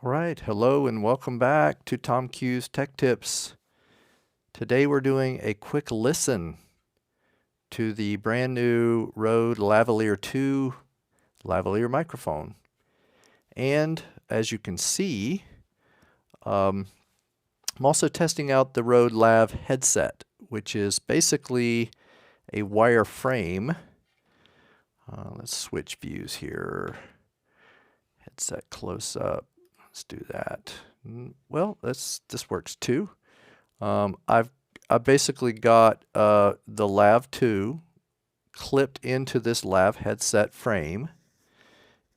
All right, hello and welcome back to Tom Q's Tech Tips. Today we're doing a quick listen to the brand new Rode Lavalier II lavalier microphone. And as you can see, I'm also testing out the Rode Lav-Headset, which is basically a wire frame. Let's switch views here. Headset close up. Let's do that. Well, this works too. I basically got the Lav 2 clipped into this Lav headset frame,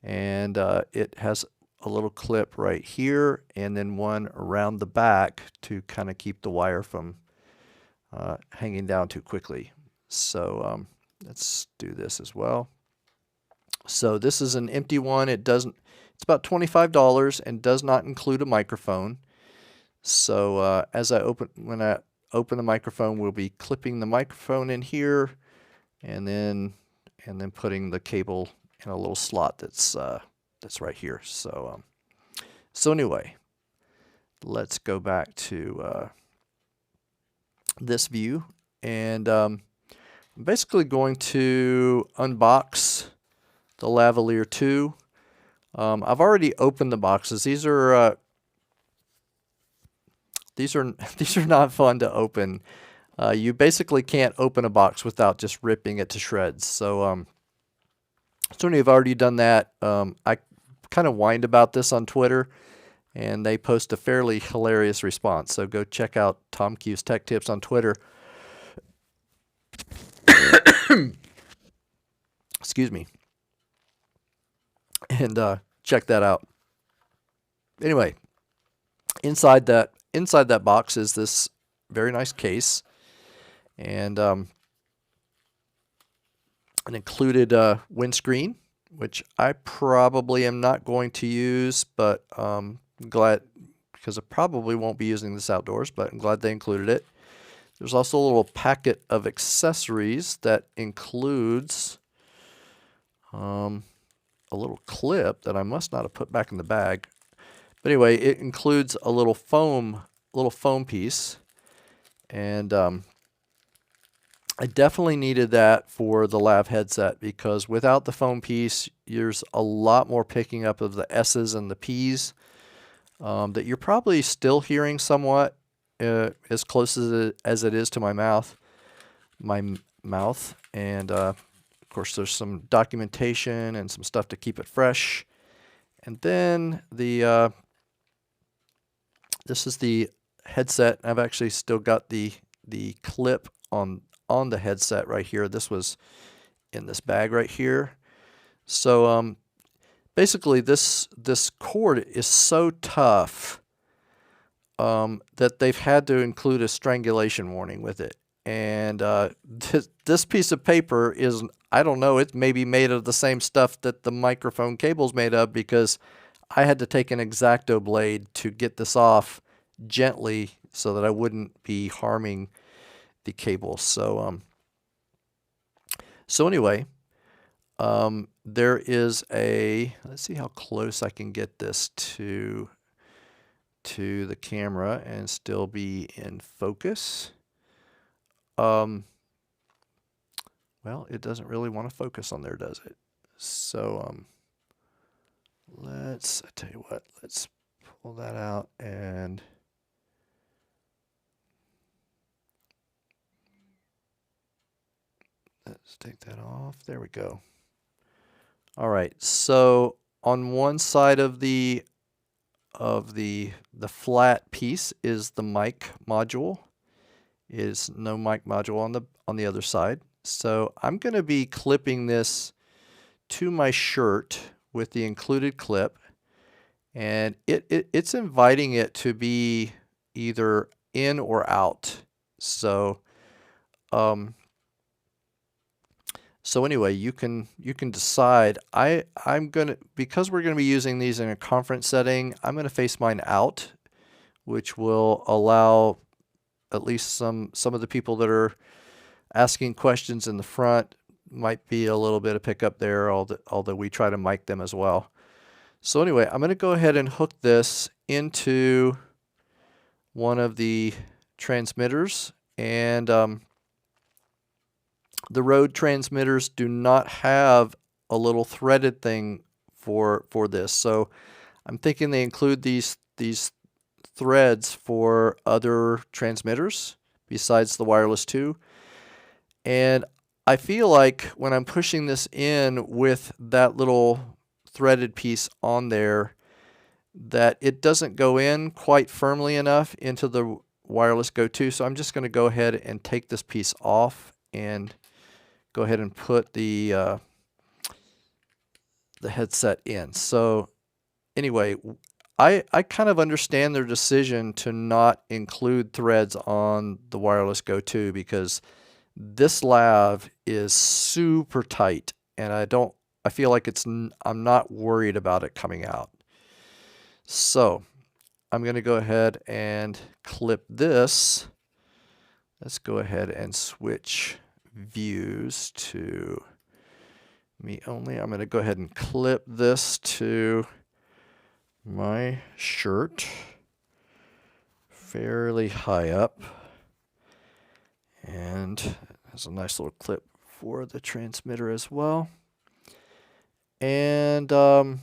and it has a little clip right here and then one around the back to kind of keep the wire from hanging down too quickly. So let's do this as well. So this is an empty one. It's about $25 and does not include a microphone. So when I open the microphone, we'll be clipping the microphone in here, and then putting the cable in a little slot that's right here. So anyway, let's go back to this view, and I'm basically going to unbox the Lavalier II. I've already opened the boxes. These are not fun to open. You basically can't open a box without just ripping it to shreds. So certainly I've already done that. I kind of whined about this on Twitter, and they post a fairly hilarious response. So go check out Tom Q's Tech Tips on Twitter. Excuse me. And check that out. Anyway, inside that box is this very nice case, and an included windscreen, which I probably am not going to use, but glad, because I probably won't be using this outdoors, but I'm glad they included it. There's also a little packet of accessories that includes a little clip that I must not have put back in the bag. But anyway, it includes a little foam piece, and I definitely needed that for the Lav headset, because without the foam piece, there's a lot more picking up of the S's and the P's that you're probably still hearing somewhat as close as it is to my mouth. And of course, there's some documentation and some stuff to keep it fresh. And then this is the headset. I've actually still got the clip on the headset right here. This was in this bag right here. So basically this cord is so tough that they've had to include a strangulation warning with it. And this piece of paper is, I don't know, it's maybe made of the same stuff that the microphone cable's made of, because I had to take an X-Acto blade to get this off gently so that I wouldn't be harming the cable. So anyway, there is let's see how close I can get this to the camera and still be in focus. Well, it doesn't really want to focus on there, does it? So I tell you what, let's pull that out and let's take that off. There we go. All right, so on one side of the flat piece is the mic module. Is no mic module on the other side. So I'm going to be clipping this to my shirt with the included clip, and it's inviting it to be either in or out. So anyway, you can decide. Because we're going to be using these in a conference setting, I'm going to face mine out, which will allow at least some of the people that are asking questions in the front might be a little bit of pickup there, although we try to mic them as well. So anyway, I'm going to go ahead and hook this into one of the transmitters, and the Rode transmitters do not have a little threaded thing for this. So I'm thinking they include these threads for other transmitters besides the wireless 2. And I feel like when I'm pushing this in with that little threaded piece on there, that it doesn't go in quite firmly enough into the wireless Go 2. So I'm just going to go ahead and take this piece off and go ahead and put the headset in. So anyway, I kind of understand their decision to not include threads on the wireless Go 2 because this lav is super tight, and I feel like I'm not worried about it coming out. So I'm going to go ahead and clip this. Let's go ahead and switch views to me only. I'm going to go ahead and clip this to my shirt fairly high up, and there's a nice little clip for the transmitter as well. And you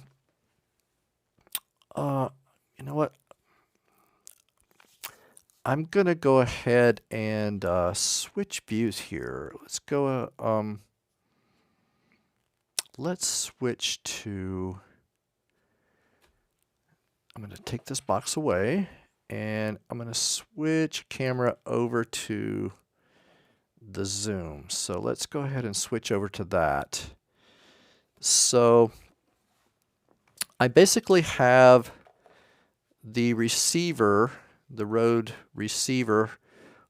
know what, I'm gonna go ahead and switch views here. Let's switch to, I'm going to take this box away, and I'm going to switch camera over to the zoom. So let's go ahead and switch over to that. So I basically have the receiver, the Rode receiver,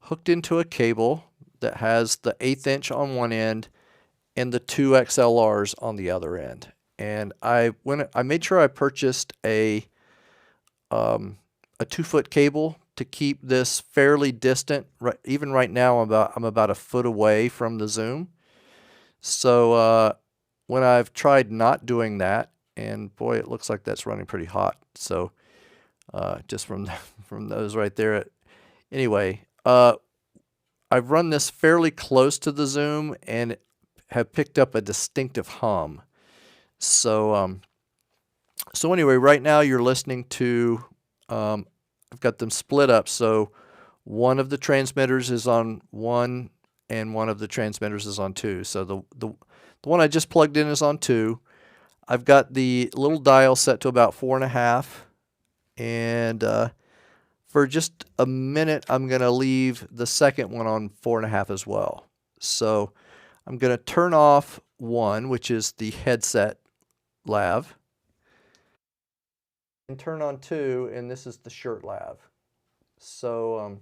hooked into a cable that has the 1/8 inch on one end and the 2 XLRs on the other end. And I made sure I purchased a 2-foot cable to keep this fairly distant. Even right now, I'm about a foot away from the zoom. So when I've tried not doing that, and boy, it looks like that's running pretty hot. So just from those right there. Anyway, I've run this fairly close to the zoom and have picked up a distinctive hum. So so anyway, right now you're listening to, I've got them split up. So one of the transmitters is on 1 and one of the transmitters is on 2. So the one I just plugged in is on 2. I've got the little dial set to about 4.5. And for just a minute, I'm going to leave the second one on 4.5 as well. So I'm going to turn off 1, which is the Headset Lav, and turn on 2, and this is the Shirt Lav. So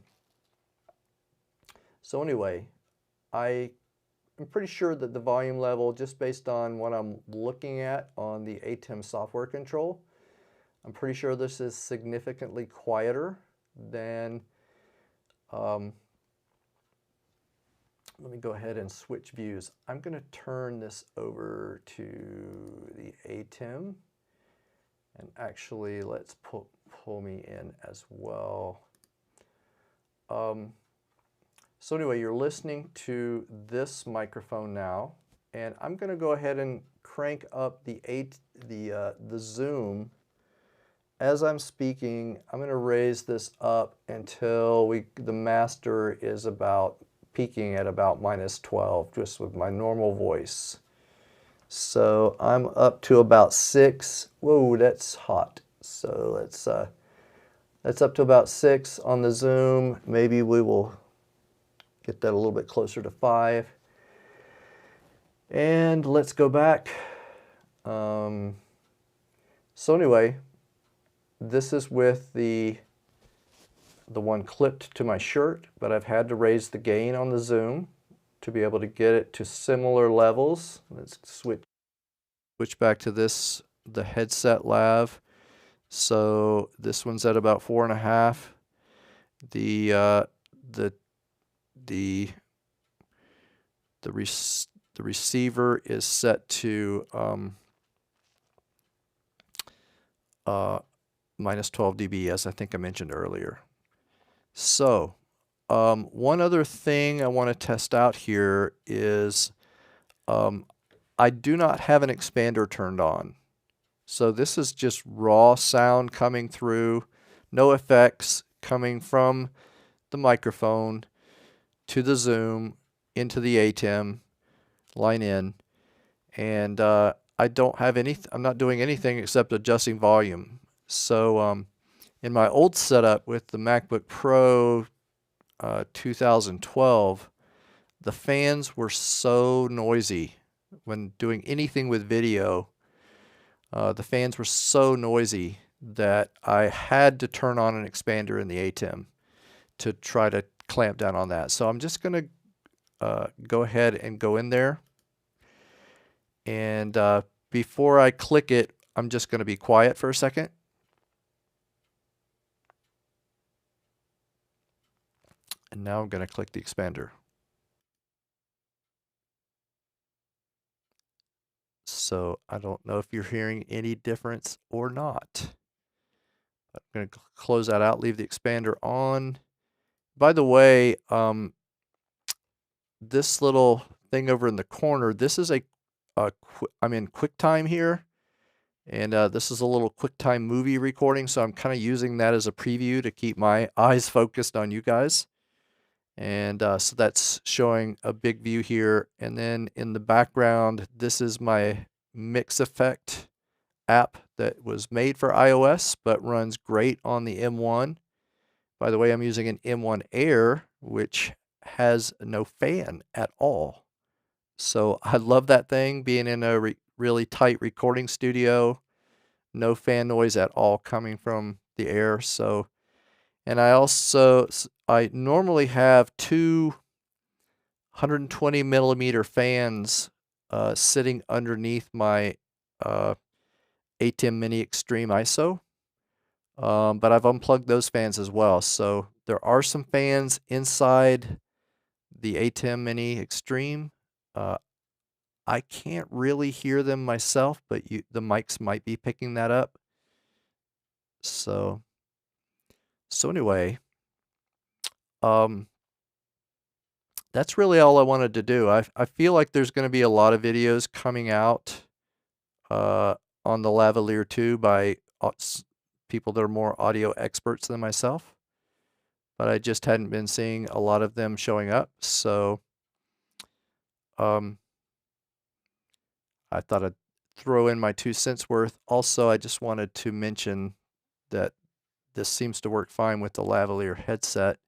so anyway, I'm pretty sure that the volume level, just based on what I'm looking at on the ATEM software control, I'm pretty sure this is significantly quieter than, let me go ahead and switch views. I'm going to turn this over to the ATEM, and actually let's pull me in as well. So anyway, you're listening to this microphone now, and I'm going to go ahead and crank up the zoom. As I'm speaking, I'm going to raise this up until the master is peaking at about -12, just with my normal voice. So I'm up to about 6. Whoa, that's hot. So that's up to about 6 on the zoom. Maybe we will get that a little bit closer to 5. And let's go back. So anyway, this is with the one clipped to my shirt, but I've had to raise the gain on the zoom to be able to get it to similar levels. Let's switch back to this, the Headset Lav. So this one's at about 4.5. The receiver is set to minus 12 dB, as I think I mentioned earlier. So, one other thing I want to test out here is I do not have an expander turned on. So this is just raw sound coming through, no effects coming from the microphone to the zoom into the ATEM line in, and I don't have I'm not doing anything except adjusting volume. So in my old setup with the MacBook Pro 2012, the fans were so noisy when doing anything with video. The fans were so noisy that I had to turn on an expander in the ATEM to try to clamp down on that. So I'm just going to go ahead and go in there. And before I click it, I'm just going to be quiet for a second. And now I'm going to click the expander. So I don't know if you're hearing any difference or not. I'm going to close that out, leave the expander on. By the way, this little thing over in the corner, this is I'm in QuickTime here, and this is a little QuickTime movie recording, so I'm kind of using that as a preview to keep my eyes focused on you guys. And so that's showing a big view here, and then in the background, this is my MixEffect app that was made for iOS but runs great on the M1. By the way, I'm using an M1 Air, which has no fan at all. So I love that thing, being in a really tight recording studio, no fan noise at all coming from the Air. So, and I normally have two 120 millimeter fans sitting underneath my ATEM Mini Extreme ISO. But I've unplugged those fans as well. So there are some fans inside the ATEM Mini Extreme. I can't really hear them myself, but the mics might be picking that up. So anyway, that's really all I wanted to do. I feel like there's going to be a lot of videos coming out on the Lavalier II by people that are more audio experts than myself, but I just hadn't been seeing a lot of them showing up. So I thought I'd throw in my 2 cents worth. Also, I just wanted to mention that this seems to work fine with the lavalier headset,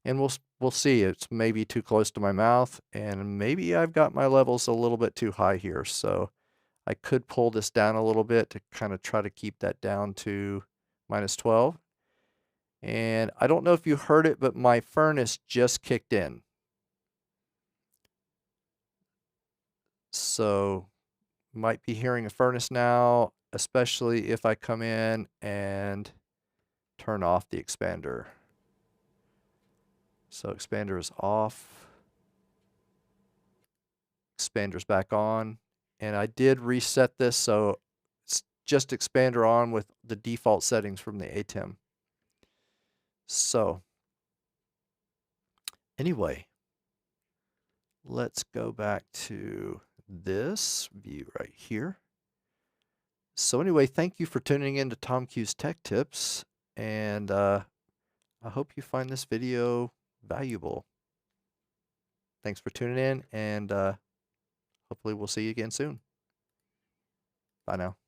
and we'll see. It's maybe too close to my mouth, and maybe I've got my levels a little bit too high here, so I could pull this down a little bit to kind of try to keep that down to minus 12. And I don't know if you heard it, but my furnace just kicked in. So might be hearing a furnace now, especially if I come in and turn off the expander. So expander is off. Expander's back on. And I did reset this, so it's just expander on with the default settings from the ATEM. So anyway, let's go back to this view right here. So anyway, thank you for tuning in to Tom Q's Tech Tips, and I hope you find this video valuable. Thanks for tuning in, and hopefully we'll see you again soon. Bye now.